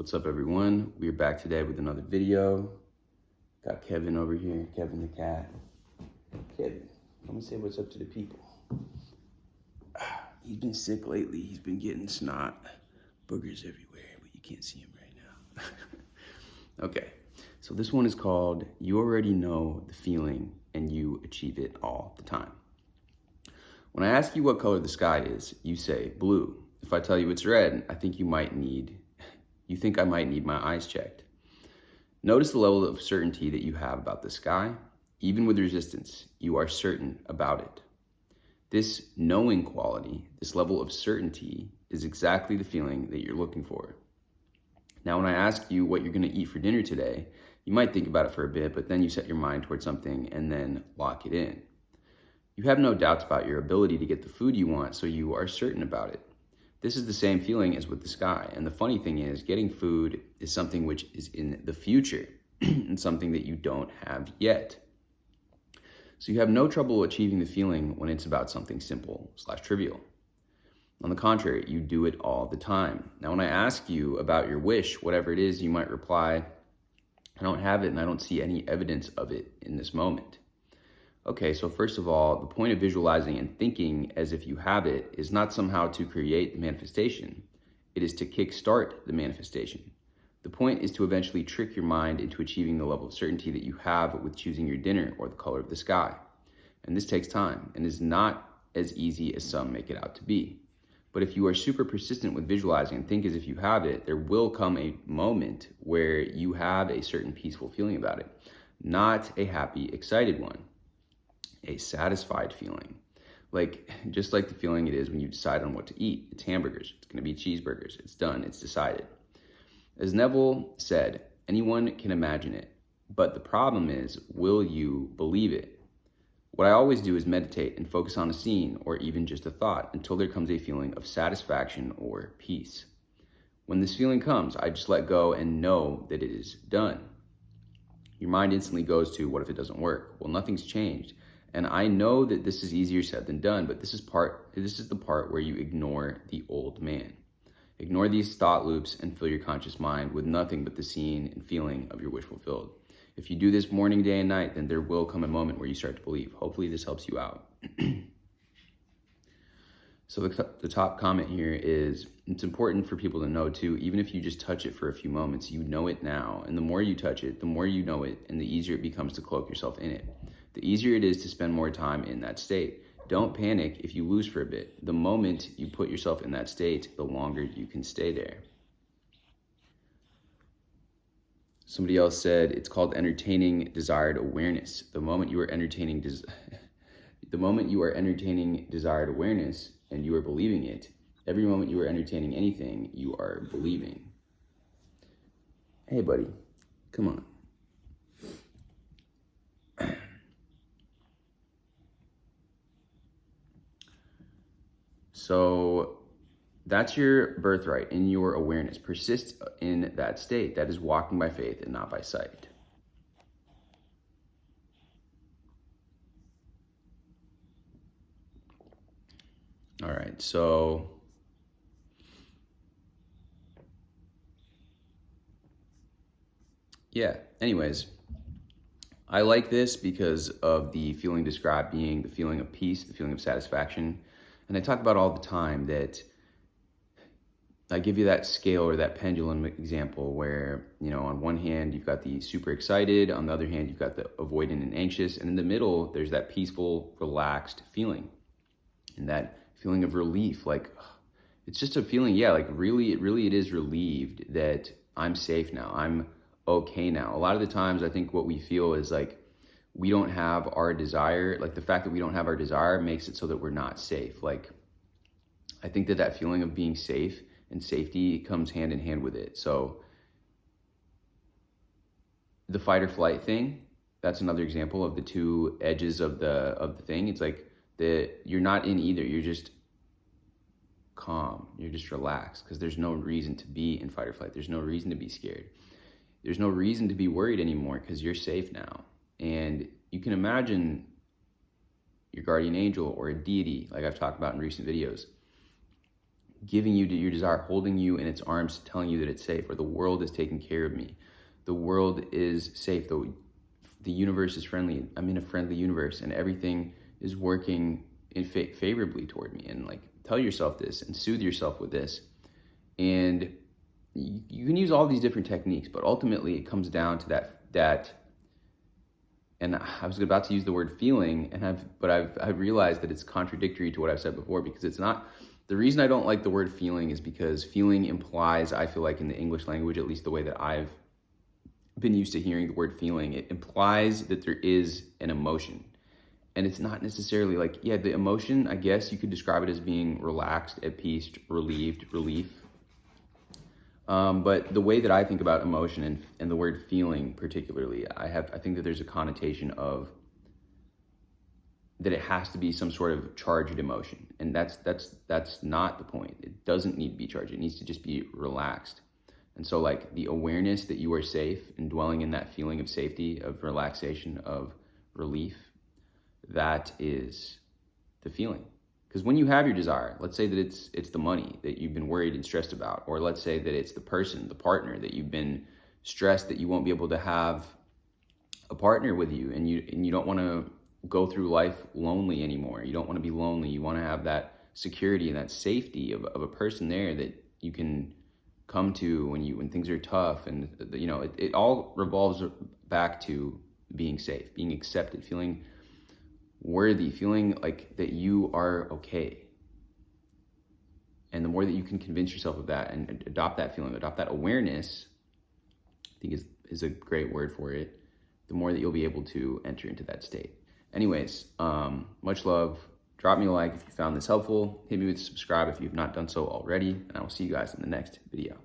What's up, everyone? We're back today with another video. Got Kevin over here, Kevin the cat. Kevin, I'm gonna say what's up to the people. He's been sick lately. He's been getting snot, boogers everywhere, but you can't see him right now. Okay, so this one is called You Already Know the Feeling and You Achieve It All the Time. When I ask you what color the sky is, you say blue. If I tell you it's red, I think you think I might need my eyes checked. Notice the level of certainty that you have about the sky. Even with resistance, you are certain about it. This knowing quality, this level of certainty, is exactly the feeling that you're looking for. Now, when I ask you what you're gonna eat for dinner today, you might think about it for a bit, but then you set your mind towards something and then lock it in. You have no doubts about your ability to get the food you want, so you are certain about it. This is the same feeling as with the sky. And the funny thing is, getting food is something which is in the future and something that you don't have yet. So you have no trouble achieving the feeling when it's about something simple/trivial. On the contrary, you do it all the time. Now, when I ask you about your wish, whatever it is, you might reply, I don't have it and I don't see any evidence of it in this moment. Okay, so first of all, the point of visualizing and thinking as if you have it is not somehow to create the manifestation. It is to kickstart the manifestation. The point is to eventually trick your mind into achieving the level of certainty that you have with choosing your dinner or the color of the sky. And this takes time and is not as easy as some make it out to be. But if you are super persistent with visualizing and think as if you have it, there will come a moment where you have a certain peaceful feeling about it. Not a happy, excited one. A satisfied feeling. Just like the feeling it is when you decide on what to eat. It's hamburgers, it's gonna be cheeseburgers, it's done, it's decided. As Neville said, anyone can imagine it, but the problem is, will you believe it? What I always do is meditate and focus on a scene or even just a thought until there comes a feeling of satisfaction or peace. When this feeling comes, I just let go and know that it is done. Your mind instantly goes to, what if it doesn't work? Well, nothing's changed. And I know that this is easier said than done, but this is the part where you ignore the old man. Ignore these thought loops and fill your conscious mind with nothing but the scene and feeling of your wish fulfilled. If you do this morning, day, and night, then there will come a moment where you start to believe. Hopefully this helps you out. So the top comment here is, it's important for people to know too, even if you just touch it for a few moments, you know it now. And the more you touch it, the more you know it, and the easier it becomes to cloak yourself in it. The easier it is to spend more time in that state. Don't panic if you lose for a bit. The moment you put yourself in that state, the longer you can stay there. Somebody else said it's called entertaining desired awareness. The moment you are entertaining desired awareness and you are believing it, every moment you are entertaining anything, you are believing. Hey, buddy, come on. So that's your birthright in your awareness. Persist in that state. That is walking by faith and not by sight. All right, so yeah, anyways, I like this because of the feeling described being the feeling of peace, the feeling of satisfaction. And I talk about all the time that I give you that scale or that pendulum example where, on one hand, you've got the super excited, on the other hand, you've got the avoidant and anxious, and in the middle, there's that peaceful, relaxed feeling. And that feeling of relief, it's just a feeling, really it is relieved that I'm safe now, I'm okay now. A lot of the times, I think what we feel is we don't have our desire, the fact that we don't have our desire makes it so that we're not safe. I think that feeling of being safe and safety comes hand in hand with it. So the fight or flight thing, that's another example of the two edges of the thing. It's you're not in either. You're just calm. You're just relaxed because there's no reason to be in fight or flight. There's no reason to be scared. There's no reason to be worried anymore because you're safe now. And you can imagine your guardian angel or a deity, like I've talked about in recent videos, giving you your desire, holding you in its arms, telling you that it's safe, or the world is taking care of me. The world is safe. The universe is friendly. I'm in a friendly universe, and everything is working favorably toward me. And like, tell yourself this and soothe yourself with this. And you can use all these different techniques, but ultimately it comes down to that. And I was about to use the word feeling, but I've realized that it's contradictory to what I've said before, because it's not. The reason I don't like the word feeling is because feeling implies, I feel like in the English language, at least the way that I've been used to hearing the word feeling, it implies that there is an emotion. And it's not necessarily like, yeah, the emotion, I guess you could describe it as being relaxed, at peace, relieved, relief. But the way that I think about emotion and the word feeling particularly, I think that there's a connotation of that it has to be some sort of charged emotion. And that's not the point. It doesn't need to be charged. It needs to just be relaxed. And so like the awareness that you are safe and dwelling in that feeling of safety, of relaxation, of relief, that is the feeling. Because when you have your desire, let's say that it's the money that you've been worried and stressed about, or let's say that it's the person, the partner that you've been stressed that you won't be able to have a partner with you, and you don't want to go through life lonely anymore. You don't want to be lonely. You want to have that security and that safety of a person there that you can come to when things are tough. And it all revolves back to being safe, being accepted, feeling worthy, feeling like that you are okay. And the more that you can convince yourself of that and adopt that feeling, adopt that awareness, I think is a great word for it, the more that you'll be able to enter into that state. Anyways, much love. Drop me a like if you found this helpful. Hit me with subscribe if you've not done so already. And I will see you guys in the next video.